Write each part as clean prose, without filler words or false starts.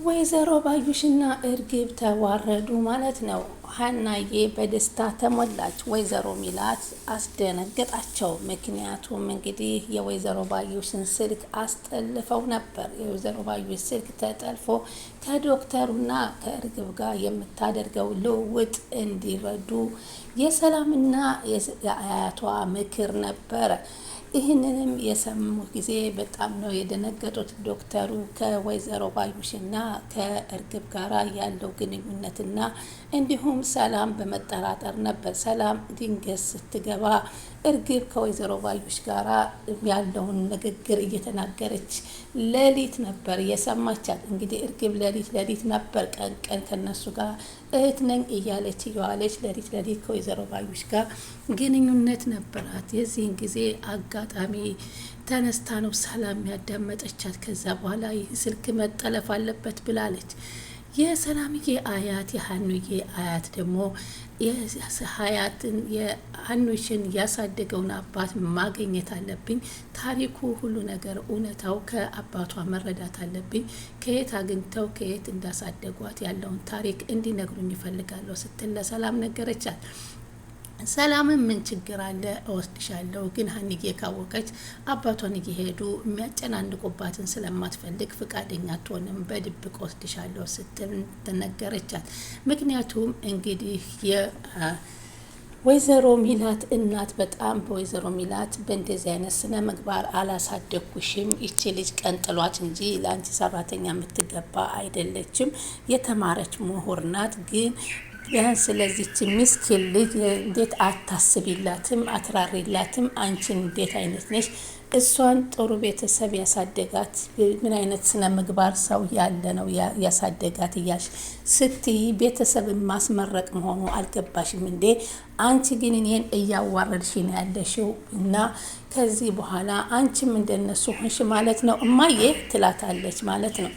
ወይዘሮ ባዩሽና እርግብ ተዋረዱ ማለት ነው። ሀናዬ በደስታ ተሞላች። ወይዘሮ ሚላት አስደነገጣቸው። ምክንያቱም እንግዲህ የወይዘሮ ባዩሽን ስልክ አስጠልፈው ነበር። የወይዘሮ ባዩሽ ስልክ ተጠልፎ ከዶክተሩና ከእርግብ ጋር የምታደርገው ልውውጥ እንዲረዱ የሰላምና የአያቷ ምክር ነበረ። ይህንንም የሰሙ ጊዜ በጣም ነው የደነገጡት። ዶክተሩ ከወይዘሮ ባዩሽና ከእርግብ ጋራ ያለው ግንኙነትና እንዲሁም ሰላም በመጠራጠር ነበር። ሰላም ድንገት ስትገባ እርግብ ከወይዘሮ ባዩሽ ጋራ ያለውን ንግግር እየተናገረች ሌሊት ነበር የሰማቻት። እንግዲህ እርግብ ሌሊት ነበር ቀን ቀን ከነሱ ጋር እህት ነኝ እያለች እየዋለች ሌሊት ከወይዘሮ ባዩሽ ጋር ግንኙነት ነበራት። የዚህን ጊዜ አጋጣሚ ተነስታ ነው ሰላም ያዳመጠቻት። ከዛ በኋላ ይህ ስልክ መጠለፍ አለበት ብላለች። የሰላምዬ አያት የሀኑዬ አያት ደግሞ ሀያትን የሀኑሽን ያሳደገውን አባት ማግኘት አለብኝ፣ ታሪኩ ሁሉ ነገር እውነታው ከአባቷ መረዳት አለብኝ፣ ከየት አግኝተው ከየት እንዳሳደጓት ያለውን ታሪክ እንዲነግሩኝ ይፈልጋለሁ ስትል ለሰላም ነገረቻት። ሰላምን ምን ችግር አለ እወስድሻለሁ፣ ግን ሀኒጌ ካወቀች አባቷን እየሄዱ የሚያጨናንቁባትን ስለማትፈልግ ፍቃደኛ አትሆንም፣ በድብቅ ወስድሻለሁ ስትል ተነገረቻት። ምክንያቱም እንግዲህ ወይዘሮ ሚላት እናት በጣም በወይዘሮ ሚላት በእንደዚህ አይነት ስነ ምግባር አላሳደግኩሽም፣ ይቺ ልጅ ቀን ጥሏት እንጂ ለአንቺ ሰራተኛ የምትገባ አይደለችም፣ የተማረች ምሁር ናት፣ ግን ቢያንስ ስለዚች ምስኪን ልጅ እንዴት አታስቢላትም? አትራሪላትም? አንቺን እንዴት አይነት ነሽ? እሷን ጥሩ ቤተሰብ ያሳደጋት ምን አይነት ስነ ምግባር ሰው ያለ ነው ያሳደጋት እያልሽ ስትይ ቤተሰብን ማስመረቅ መሆኑ አልገባሽም እንዴ? አንቺ ግን እኔን እያዋረድሽ ነው ያለሽው እና ከዚህ በኋላ አንቺም እንደነሱ ሆንሽ ማለት ነው እማዬ ትላታለች ማለት ነው።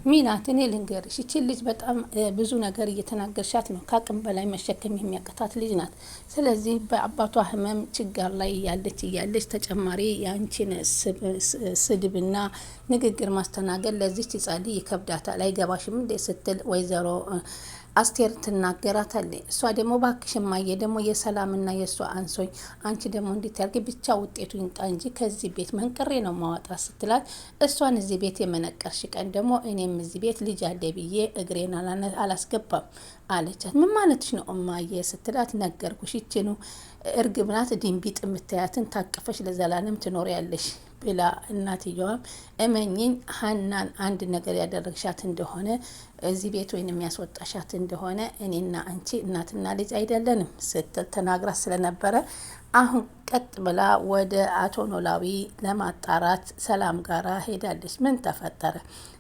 ሚላት እኔ ልንገርሽ፣ ይቺን ልጅ በጣም ብዙ ነገር እየተናገርሻት ነው። ከአቅም በላይ መሸከም የሚያቅታት ልጅ ናት። ስለዚህ በአባቷ ሕመም ችግር ላይ እያለች ተጨማሪ የአንቺን ስድብና ንግግር ማስተናገድ ለዚች ሕጻን ይከብዳታል። አይገባሽም እንዴ ስትል ወይዘሮ አስቴር ትናገራታለች። እሷ ደግሞ ባክሽ እማዬ ደግሞ የሰላምና የእሷ አንሶኝ፣ አንቺ ደግሞ እንዴት ያርግ ብቻ ውጤቱ ይምጣ እንጂ ከዚህ ቤት መንቅሬ ነው ማወጣ ስትላት፣ እሷን እዚህ ቤት የመነቀርሽ ቀን ደግሞ እኔም እዚህ ቤት ልጅ አለ ብዬ እግሬን አላስገባም አለቻት። ምን ማለትሽ ነው እማዬ ስትላት፣ ነገርኩሽ ይችኑ እርግብ ናት ድንቢጥ የምታያትን ታቅፈሽ ለዘላለም ትኖሪያለሽ ብላ እናትየዋም እመኝኝ ሀናን አንድ ነገር ያደረግሻት እንደሆነ እዚህ ቤት ወይም የሚያስወጣሻት እንደሆነ እኔና አንቺ እናትና ልጅ አይደለንም ስትል ተናግራ ስለነበረ አሁን ቀጥ ብላ ወደ አቶ ኖላዊ ለማጣራት ሰላም ጋራ ሄዳለች። ምን ተፈጠረ?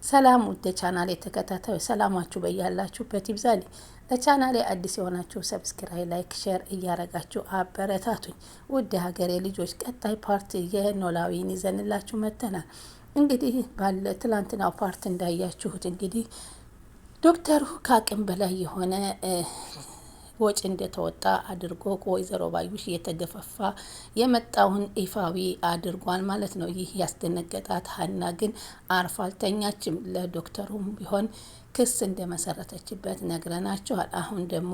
ሰላም ውድ ቻናሌ ተከታታዩ ሰላማችሁ በያላችሁበት ይብዛል። ለቻናሌ አዲስ የሆናችሁ ሰብስክራይብ፣ ላይክ፣ ሼር እያረጋችሁ አበረታቱኝ። ውድ ሀገሬ ልጆች ቀጣይ ፓርት የኖላዊን ይዘንላችሁ መጥተናል። እንግዲህ ባለ ትላንትናው ፓርት እንዳያችሁት እንግዲህ ዶክተሩ ከአቅም በላይ የሆነ ወጪ እንደተወጣ አድርጎ ከወይዘሮ ባዩሽ እየተገፈፋ የመጣውን ይፋዊ አድርጓል ማለት ነው። ይህ ያስደነገጣት ሀና ግን አርፋ አልተኛችም። ለዶክተሩም ቢሆን ክስ እንደመሰረተችበት ነግረናቸዋል። አሁን ደግሞ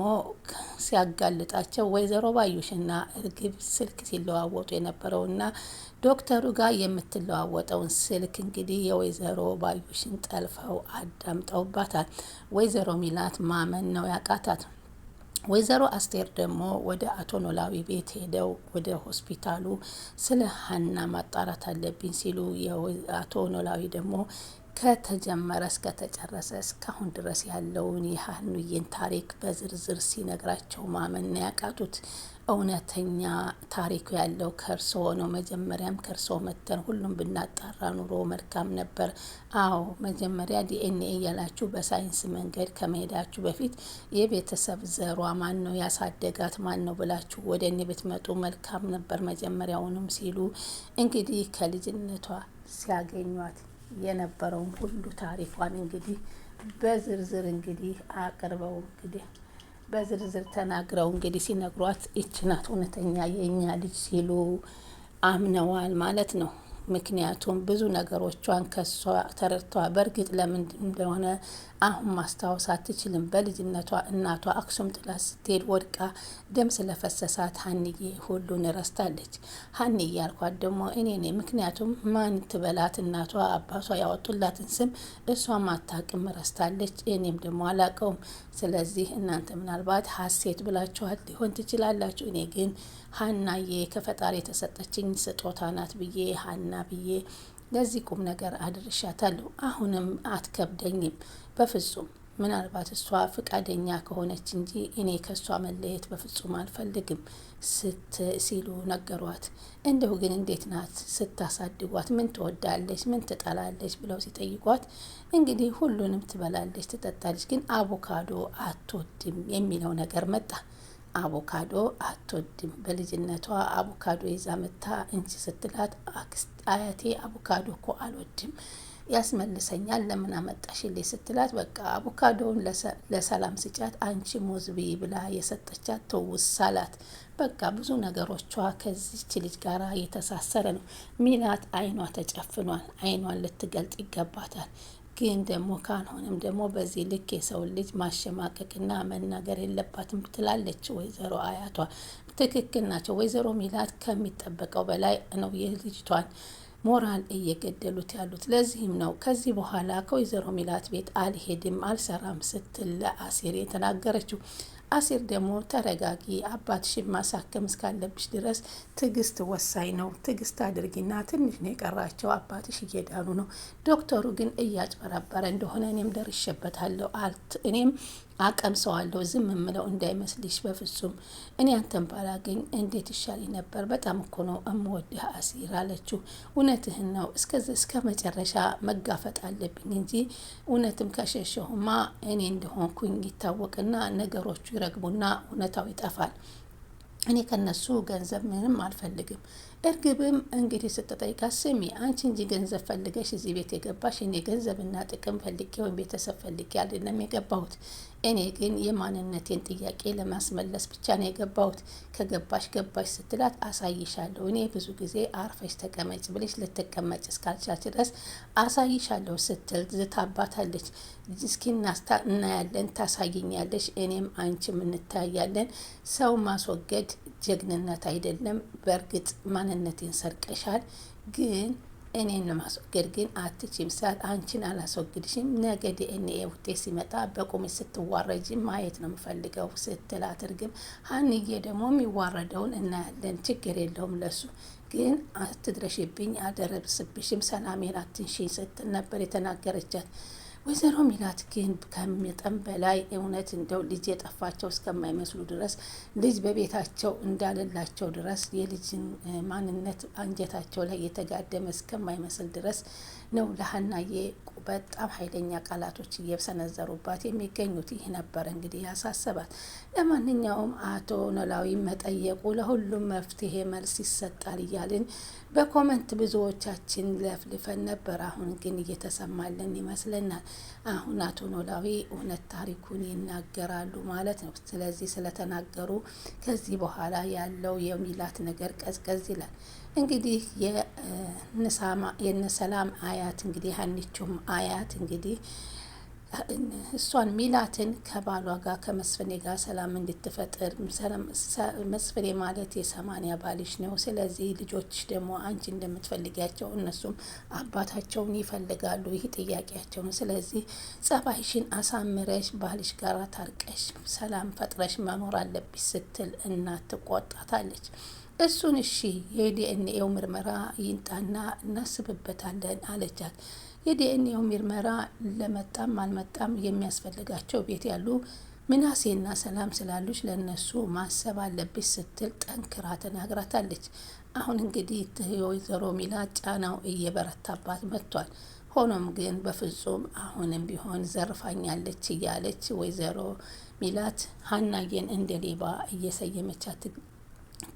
ሲያጋልጣቸው ወይዘሮ ባዩሽና እርግብ ስልክ ሲለዋወጡ የነበረውና ዶክተሩ ጋር የምትለዋወጠውን ስልክ እንግዲህ የወይዘሮ ባዩሽን ጠልፈው አዳምጠውባታል። ወይዘሮ ሚላት ማመን ነው ያቃታት። ወይዘሮ አስቴር ደግሞ ወደ አቶ ኖላዊ ቤት ሄደው ወደ ሆስፒታሉ ስለ ሀና ማጣራት አለብኝ ሲሉ አቶ ኖላዊ ደግሞ ከተጀመረ እስከተጨረሰ እስካሁን ድረስ ያለውን የሀኑዬን ታሪክ በዝርዝር ሲነግራቸው ማመን ያቃቱት። እውነተኛ ታሪኩ ያለው ከርሶ ነው። መጀመሪያም ከርሶ መተን ሁሉም ብናጣራ ኑሮ መልካም ነበር። አዎ መጀመሪያ ዲኤንኤ እያላችሁ በሳይንስ መንገድ ከመሄዳችሁ በፊት የቤተሰብ ዘሯ ማን ነው ያሳደጋት ማን ነው ብላችሁ ወደ እኔ ብትመጡ መልካም ነበር መጀመሪያውንም ሲሉ እንግዲህ ከልጅነቷ ሲያገኟት የነበረውን ሁሉ ታሪኳን እንግዲህ በዝርዝር እንግዲህ አቅርበው እንግዲህ በዝርዝር ተናግረው እንግዲህ ሲነግሯት ይችናት እውነተኛ የኛ ልጅ ሲሉ አምነዋል ማለት ነው። ምክንያቱም ብዙ ነገሮቿን ከሷ ተረድተዋል። በእርግጥ ለምን እንደሆነ አሁን ማስታወስ አትችልም። በልጅነቷ እናቷ አክሱም ጥላ ስትሄድ ወድቃ ደም ስለፈሰሳት ሀንዬ ሁሉን ረስታለች። ሀንዬ ያልኳት ደግሞ እኔ ነኝ። ምክንያቱም ማን ትበላት እናቷ አባቷ ያወጡላትን ስም እሷም አታውቅም፣ ረስታለች። እኔም ደግሞ አላውቀውም። ስለዚህ እናንተ ምናልባት ሀሴት ብላችኋት ሊሆን ትችላላችሁ። እኔ ግን ሀናዬ ከፈጣሪ የተሰጠችኝ ስጦታ ናት ብዬ ሀና ብዬ ለዚህ ቁም ነገር አድርሻታለሁ። አሁንም አትከብደኝም በፍጹም። ምናልባት እሷ ፍቃደኛ ከሆነች እንጂ እኔ ከእሷ መለየት በፍጹም አልፈልግም ሲሉ ነገሯት። እንደው ግን እንዴት ናት ስታሳድጓት? ምን ትወዳለች፣ ምን ትጠላለች ብለው ሲጠይቋት እንግዲህ ሁሉንም ትበላለች፣ ትጠጣለች፣ ግን አቮካዶ አትወድም የሚለው ነገር መጣ። አቮካዶ አትወድም። በልጅነቷ አቮካዶ ይዛ መታ እንቺ ስትላት አያቴ አቮካዶ እኮ አልወድም ያስመልሰኛል ለምን አመጣሽልኝ ስትላት በቃ አቮካዶውን ለሰላም ስጫት አንቺ ሙዝ ብይ ብላ የሰጠቻት ትውስ አላት። በቃ ብዙ ነገሮቿ ከዚች ልጅ ጋር የተሳሰረ ነው። ሚላት አይኗ ተጨፍኗል። አይኗን ልትገልጥ ይገባታል። ግን ደግሞ ካልሆነም ደግሞ በዚህ ልክ የሰውን ልጅ ማሸማቀቅና መናገር የለባትም ትላለች ወይዘሮ አያቷ። ትክክል ናቸው። ወይዘሮ ሚላት ከሚጠበቀው በላይ ነው የልጅቷን ሞራል እየገደሉት ያሉት። ለዚህም ነው ከዚህ በኋላ ከወይዘሮ ሚላት ቤት አልሄድም አልሰራም ስትል ለአሴር የተናገረችው። አሴር ደግሞ ተረጋጊ፣ አባትሽን ማሳከም እስካለብሽ ድረስ ትዕግስት ወሳኝ ነው። ትዕግስት አድርጊና ትንሽ ነው የቀራቸው፣ አባትሽ እየዳኑ ነው። ዶክተሩ ግን እያጭበረበረ እንደሆነ እኔም ደርሼበታለሁ። እኔም አቀምሰዋለሁ። ዝም የምለው እንዳይመስልሽ በፍጹም። እኔ አንተን ባላገኝ እንዴት ይሻለኝ ነበር። በጣም እኮ ነው እምወድህ አሲር አለችው። እውነትህን ነው። እስከ መጨረሻ መጋፈጥ አለብኝ እንጂ እውነትም ከሸሸሁማ እኔ እንደሆንኩኝ ይታወቅና ነገሮቹ ይረግቡና እውነታው ይጠፋል። እኔ ከነሱ ገንዘብ ምንም አልፈልግም። እርግብም እንግዲህ ስትጠይቃት ስሚ አንቺ እንጂ ገንዘብ ፈልገሽ እዚህ ቤት የገባሽ፣ እኔ ገንዘብና ጥቅም ፈልጌ ወይም ቤተሰብ ፈልጌ አይደለም የገባሁት። እኔ ግን የማንነቴን ጥያቄ ለማስመለስ ብቻ ነው የገባሁት። ከገባሽ ገባሽ ስትላት አሳይሻለሁ፣ እኔ ብዙ ጊዜ አርፈሽ ተቀመጭ ብለሽ ልትቀመጭ እስካልቻች ድረስ አሳይሻለሁ ስትል ዝታባታለች። እስኪ እናያለን፣ ታሳይኛለሽ፣ እኔም አንቺም እንታያለን። ሰው ማስወገድ ጀግንነት አይደለም። በእርግጥ ማንነቴን ሰርቀሻል፣ ግን እኔን ማስወገድ ግን አትችም። ሰዓት አንቺን አላስወግድሽም። ነገ ዲኤንኤ ውጤት ሲመጣ በቁምሽ ስትዋረጅ ማየት ነው የምፈልገው ስትላት እርግብ፣ ሀንዬ ደግሞ የሚዋረደውን እናያለን፣ ችግር የለውም ለሱ ግን አትድረሽብኝ፣ አደረብስብሽም፣ ሰላሜን አትንሽኝ ስትል ነበር የተናገረቻት። ወይዘሮ ሚላት ግን ከመጠን በላይ እውነት እንደው ልጅ የጠፋቸው እስከማይመስሉ ድረስ ልጅ በቤታቸው እንዳለላቸው ድረስ የልጅን ማንነት አንጀታቸው ላይ የተጋደመ እስከማይመስል ድረስ ነው ለሀናዬ በጣም ኃይለኛ ቃላቶች እየሰነዘሩባት የሚገኙት። ይህ ነበር እንግዲህ ያሳሰባት። ለማንኛውም አቶ ኖላዊ መጠየቁ ለሁሉም መፍትሄ መልስ ይሰጣል እያልን በኮመንት ብዙዎቻችን ለፍልፈን ነበር። አሁን ግን እየተሰማለን ይመስለናል። አሁን አቶ ኖላዊ እውነት ታሪኩን ይናገራሉ ማለት ነው። ስለዚህ ስለተናገሩ ከዚህ በኋላ ያለው የሚላት ነገር ቀዝቀዝ ይላል። እንግዲህ የነሰላም አያት እንግዲህ ሀኒቹም አያት እንግዲህ እሷን ሚላትን ከባሏ ጋር ከመስፍኔ ጋር ሰላም እንድትፈጥር፣ መስፍኔ ማለት የ80 ባልሽ ነው። ስለዚህ ልጆችሽ ደግሞ አንቺ እንደምትፈልጊያቸው እነሱም አባታቸውን ይፈልጋሉ። ይህ ጥያቄያቸው ነው። ስለዚህ ጸባይሽን አሳምረሽ ባልሽ ጋር ታርቀሽ ሰላም ፈጥረሽ መኖር አለብሽ ስትል እናት ትቆጣታለች። እሱን እሺ የዲኤንኤው ምርመራ ይንጣና እናስብበታለን አለቻት። የዲኤንኤው ምርመራ ለመጣም አልመጣም የሚያስፈልጋቸው ቤት ያሉ ምናሴና ሰላም ስላሉች ለነሱ ማሰብ አለብሽ ስትል ጠንክራ ተናግራታለች። አሁን እንግዲህ ወይዘሮ ሚላት ጫናው እየበረታባት መጥቷል። ሆኖም ግን በፍጹም አሁንም ቢሆን ዘርፋኛለች እያለች ወይዘሮ ሚላት ሀናዬን እንደ ሌባ እየሰየመቻት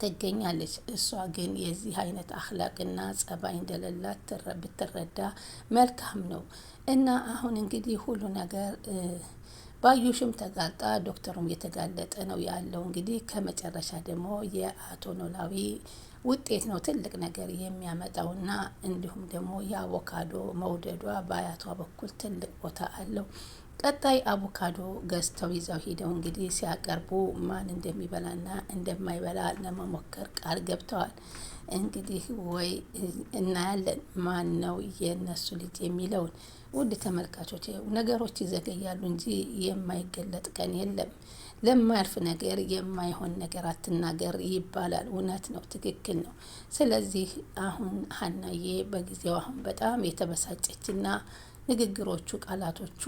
ትገኛለች። እሷ ግን የዚህ አይነት አክላቅና ጸባይ እንደሌላት ብትረዳ መልካም ነው። እና አሁን እንግዲህ ሁሉ ነገር ባዩሽም ተጋልጣ ዶክተሩም እየተጋለጠ ነው ያለው። እንግዲህ ከመጨረሻ ደግሞ የአቶ ኖላዊ ውጤት ነው ትልቅ ነገር የሚያመጣውና እንዲሁም ደግሞ የአቮካዶ መውደዷ በአያቷ በኩል ትልቅ ቦታ አለው። ቀጣይ አቮካዶ ገዝተው ይዘው ሂደው እንግዲህ ሲያቀርቡ ማን እንደሚበላና እንደማይበላ ለመሞከር ቃል ገብተዋል። እንግዲህ ወይ እናያለን ማን ነው የእነሱ ልጅ የሚለውን። ውድ ተመልካቾች ነገሮች ይዘገያሉ እንጂ የማይገለጥ ቀን የለም። ለማያልፍ ነገር የማይሆን ነገር አትናገር ይባላል። እውነት ነው፣ ትክክል ነው። ስለዚህ አሁን ሀናዬ በጊዜው አሁን በጣም የተበሳጨችና ንግግሮቹ ቃላቶቹ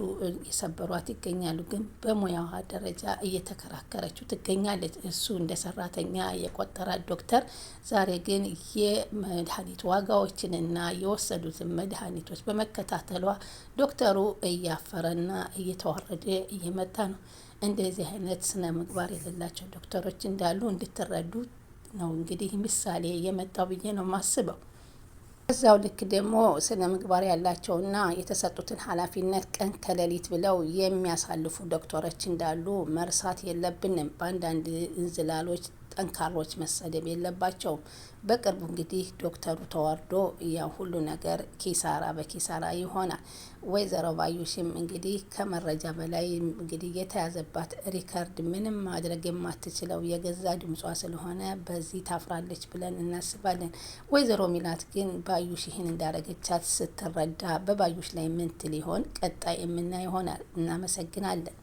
የሰበሯት ይገኛሉ። ግን በሙያዋ ደረጃ እየተከራከረችው ትገኛለች። እሱ እንደ ሰራተኛ የቆጠራት ዶክተር ዛሬ ግን የመድኃኒት ዋጋዎችንና የወሰዱትን መድኃኒቶች በመከታተሏ ዶክተሩ እያፈረና እየተዋረደ እየመጣ ነው። እንደዚህ አይነት ስነ ምግባር የሌላቸው ዶክተሮች እንዳሉ እንድትረዱ ነው እንግዲህ ምሳሌ የመጣው ብዬ ነው ማስበው። በዛው ልክ ደግሞ ስነ ምግባር ያላቸውና የተሰጡትን ኃላፊነት ቀን ከሌሊት ብለው የሚያሳልፉ ዶክተሮች እንዳሉ መርሳት የለብንም። በአንዳንድ እንዝላሎች ጠንካሮች መሰደብ የለባቸውም። በቅርቡ እንግዲህ ዶክተሩ ተዋርዶ ያ ሁሉ ነገር ኪሳራ በኪሳራ ይሆናል። ወይዘሮ ባዩሽም እንግዲህ ከመረጃ በላይ እንግዲህ የተያዘባት ሪከርድ ምንም ማድረግ የማትችለው የገዛ ድምጿ ስለሆነ በዚህ ታፍራለች ብለን እናስባለን። ወይዘሮ ሚላት ግን ባዩሽ ይህን እንዳረገቻት ስትረዳ በባዩሽ ላይ ምን ትል ይሆን? ቀጣይ የምናይ ይሆናል። እናመሰግናለን።